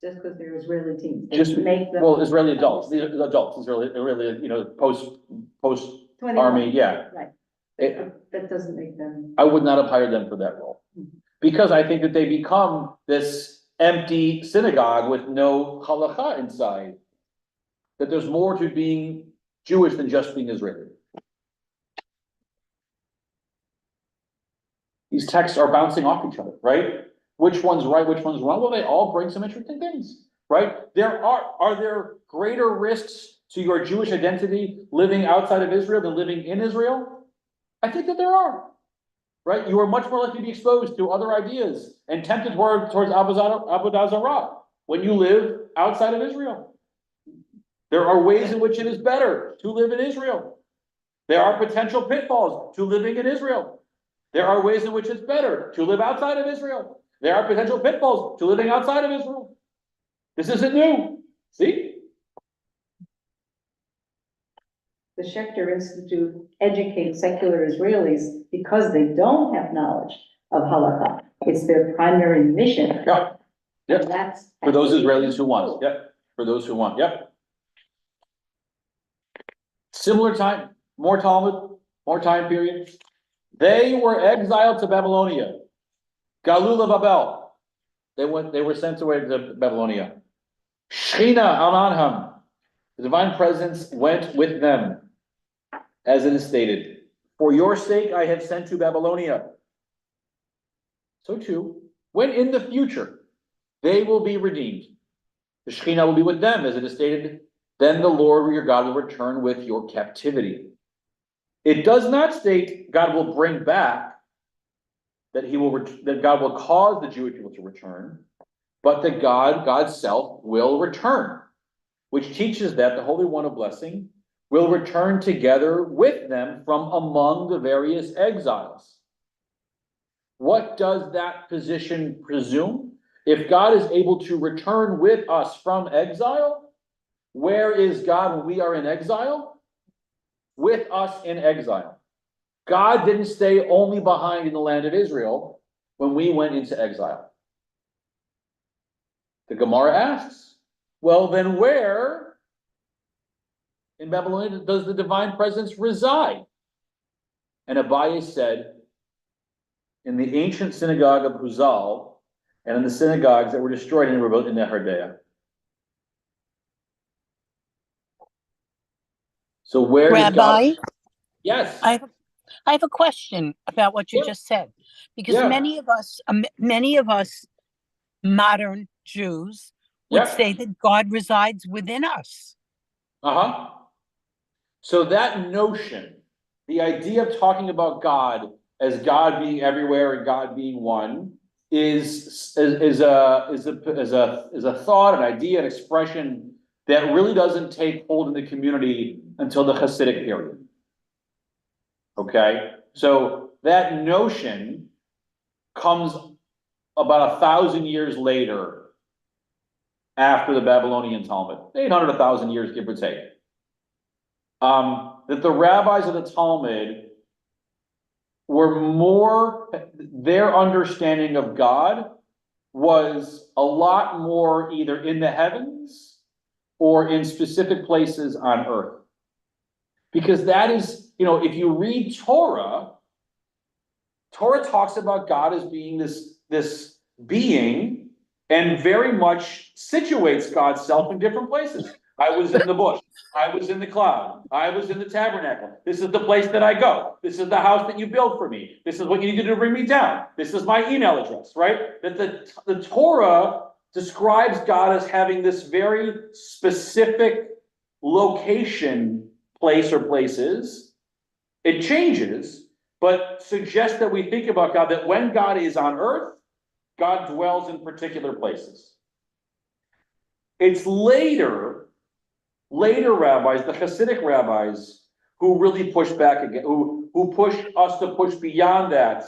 Just because they're Israeli teens. Just, make them. well, Israeli adults, these are adults, Israeli, post 21. army, yeah. Right. It- That doesn't make them. I would not have hired them for that role. Because I think that they become this empty synagogue with no halakha inside. That there's more to being Jewish than just being Israeli. These texts are bouncing off each other, right? Which one's right, which one's wrong? Well, they all bring some interesting things, right? Are there greater risks to your Jewish identity living outside of Israel than living in Israel? I think that there are, right? You are much more likely to be exposed to other ideas and tempted towards Avodah Zarah when you live outside of Israel. There are ways in which it is better to live in Israel. There are potential pitfalls to living in Israel. There are ways in which it's better to live outside of Israel. There are potential pitfalls to living outside of Israel. This isn't new. See? The Schechter Institute educates secular Israelis because they don't have knowledge of halakha. It's their primary mission. Yeah. Yep. And that's. For those Israelis who want. Yep. For those who want. Yep. Similar time, more Talmud, more time period. They were exiled to Babylonia. Galula Babel. They were sent away to Babylonia. Shechina Amanham. The divine presence went with them, as it is stated. For your sake I have sent to Babylonia. So too, when in the future they will be redeemed, the Shekhinah will be with them, as it is stated. Then the Lord your God will return with your captivity. It does not state God will bring back, that God will cause the Jewish people to return, but that God's self will return, which teaches that the Holy One of Blessing will return together with them from among the various exiles. What does that position presume? If God is able to return with us from exile, where is God when we are in exile? With us in exile. God didn't stay only behind in the land of Israel when we went into exile. The Gemara asks, well, then where in Babylonia does the divine presence reside? And Abaye said, in the ancient synagogue of Huzal, and in the synagogues that were destroyed and rebuilt in Nehardea. So where is God? Rabbi, Yes. I have a question about what you Yeah. just said, because Yeah. many of us modern Jews would Yeah. say that God resides within us. Uh-huh. So that notion, the idea of talking about God as God being everywhere and God being one, is a thought, an idea, an expression that really doesn't take hold in the community until the Hasidic period. Okay, so that notion comes about 1,000 years later, after the Babylonian Talmud, 800, 1,000 years, give or take. That the rabbis of the Talmud were more, their understanding of God was a lot more either in the heavens or in specific places on earth. Because that is, if you read Torah, Torah talks about God as being this being and very much situates God's self in different places. I was in the bush. I was in the cloud. I was in the tabernacle. This is the place that I go. This is the house that you built for me. This is what you need to do to bring me down. This is my email address, right? That the Torah describes God as having this very specific location, place or places. It changes, but suggests that we think about God, that when God is on earth, God dwells in particular places. It's later rabbis, the Hasidic rabbis, who really push back again, who push us to push beyond that,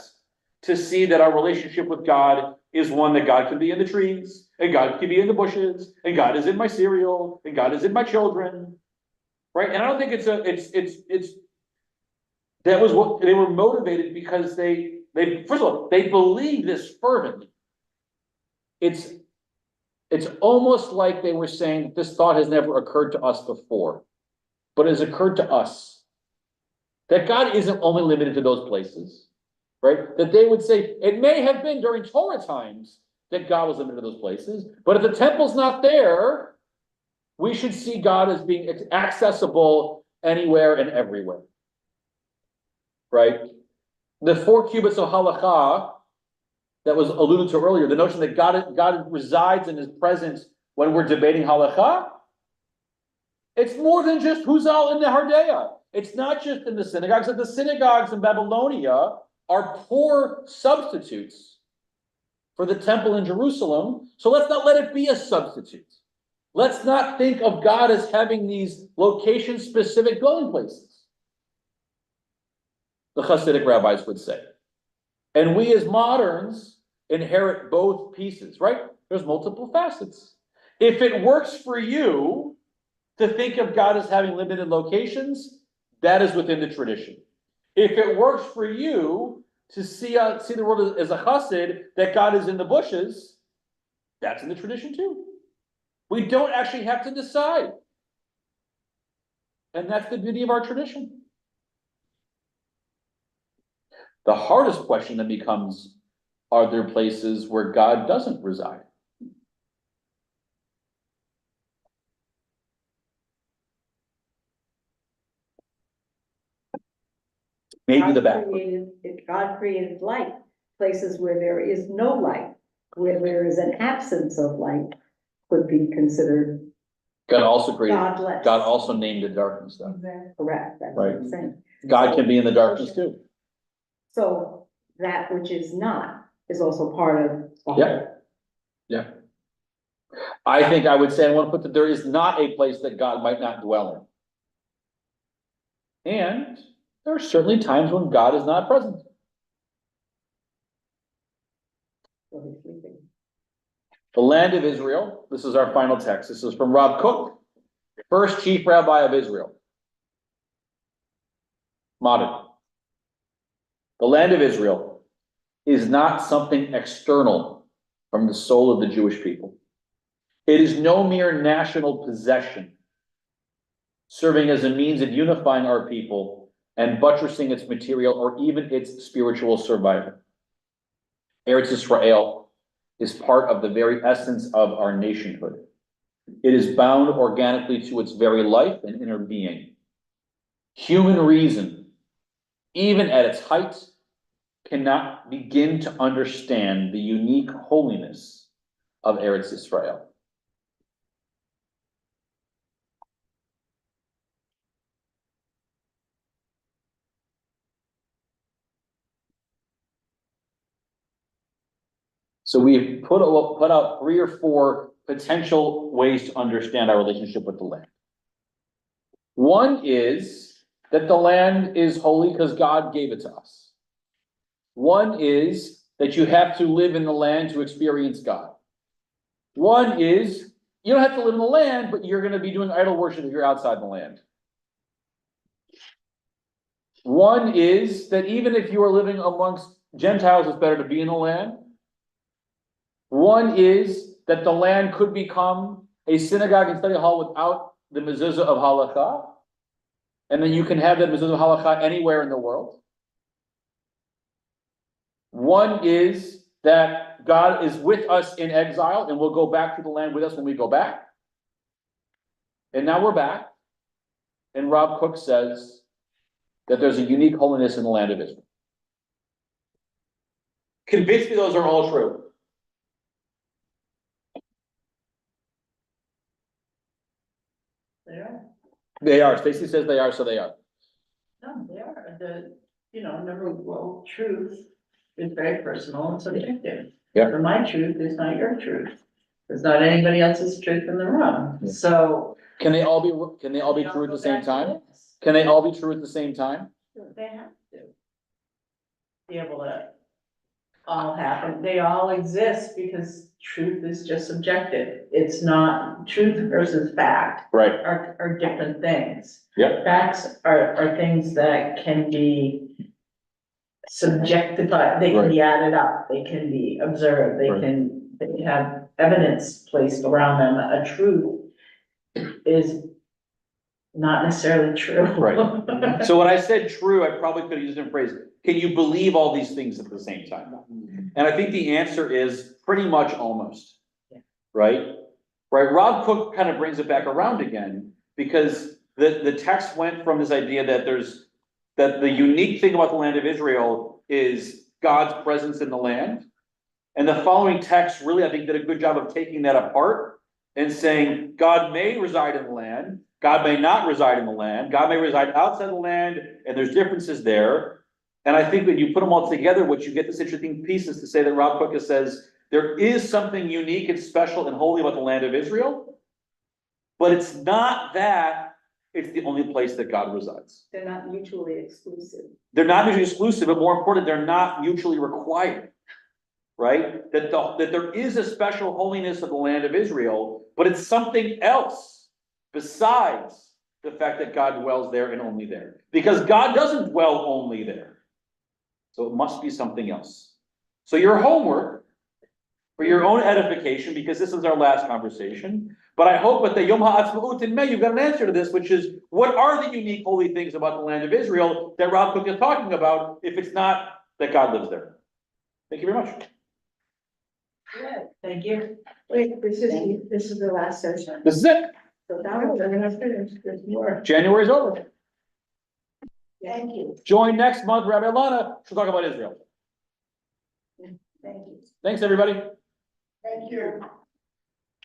to see that our relationship with God is one that God can be in the trees, and God can be in the bushes, and God is in my cereal, and God is in my children, right? And I don't think that was what they were motivated, because they first of all, they believe this fervently. It's almost like they were saying this thought has never occurred to us before, but it has occurred to us that God isn't only limited to those places, right? That they would say it may have been during Torah times that God was limited to those places, but if the temple's not there, we should see God as being accessible anywhere and everywhere, right? The 4 cubits of halakha that was alluded to earlier, the notion that God resides in his presence when we're debating halakha, It's more than just who's all in the Hardea. It's not just in the synagogues, that the synagogues in Babylonia are poor substitutes for the temple in Jerusalem. So let's not let it be a substitute. Let's not think of God as having these location-specific dwelling places, the Hasidic rabbis would say. And we as moderns inherit both pieces, right? There's multiple facets. If it works for you to think of God as having limited locations, that is within the tradition. If it works for you to see the world as a chassid, that God is in the bushes, that's in the tradition too. We don't actually have to decide. And that's the beauty of our tradition. The hardest question then becomes, are there places where God doesn't reside? Maybe the back. God created light, places where there is no light, where there is an absence of light, could be considered God also created, godless. God also named the darkness though. Correct, that's what Right. I'm saying. God can be in the darkness too. So that which is not is also part of. the Yeah. whole. Yeah. I think I would say, I want to put that there is not a place that God might not dwell in. And there are certainly times when God is not present. So he's sleeping. The land of Israel, this is our final text. This is from Rav Kook, first chief rabbi of Israel. Modern. The land of Israel is not something external from the soul of the Jewish people. It is no mere national possession, serving as a means of unifying our people and buttressing its material or even its spiritual survival. Eretz Israel is part of the very essence of our nationhood. It is bound organically to its very life and inner being. Human reason, even at its height, cannot begin to understand the unique holiness of Eretz Israel. So we've put out 3 or 4 potential ways to understand our relationship with the land. One is that the land is holy because God gave it to us. One is that you have to live in the land to experience God. One is you don't have to live in the land, but you're going to be doing idol worship if you're outside the land. One is that even if you are living amongst Gentiles, it's better to be in the land. One is that the land could become a synagogue and study hall without the mezuzah of halakha. And then you can have that mezuzah of halakha anywhere in the world. One is that God is with us in exile and will go back to the land with us when we go back. And now we're back. And Rav Kook says that there's a unique holiness in the land of Israel. Convince me those are all true. They are. They are. Stacy says they are, so they are. No, they are. Truth is very personal and subjective. Yeah. So my truth is not your truth. It's not anybody else's truth in the room. Yeah. So. Can they all be true at the same time? Can they all be true at the same time? They have to be able to all happen. They all exist because truth is just subjective. It's not truth versus fact Right. are different things. Yep. Facts are things that can be subjectified, they can be added up, they can be observed, they have evidence placed around them. A truth is not necessarily true. Right. So when I said true, I probably could have used a different phrase. Can you believe all these things at the same time? And I think the answer is pretty much almost. Yeah. Right? Rob Cook kind of brings it back around again, because the text went from this idea that the unique thing about the land of Israel is God's presence in the land. And the following text really, I think, did a good job of taking that apart and saying, God may reside in the land, God may not reside in the land, God may reside outside the land, and there's differences there. And I think when you put them all together, what you get this interesting piece is to say that Rav Kook says, there is something unique and special and holy about the land of Israel, but it's not that it's the only place that God resides. They're not mutually exclusive. They're not mutually exclusive, but more important, they're not mutually required. Right? That there is a special holiness of the land of Israel, but it's something else besides the fact that God dwells there and only there. Because God doesn't dwell only there. So it must be something else. So your homework, for your own edification, because this is our last conversation, but I hope that the Yom HaAtzmaut in May, you've got an answer to this, which is, what are the unique holy things about the land of Israel that Rav Kook is talking about, if it's not that God lives there? Thank you very much. Good, thank you. Wait, this is the last session. This is it. So now we're gonna finish with more. January's over. Thank you. Join next month, Rabbi Alana, she'll talk about Israel. Thank you. Thanks, everybody. Thank you.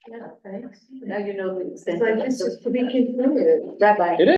Yeah, thanks. Now you know the extent. It's like, this is to be continued. Rabbi. It is.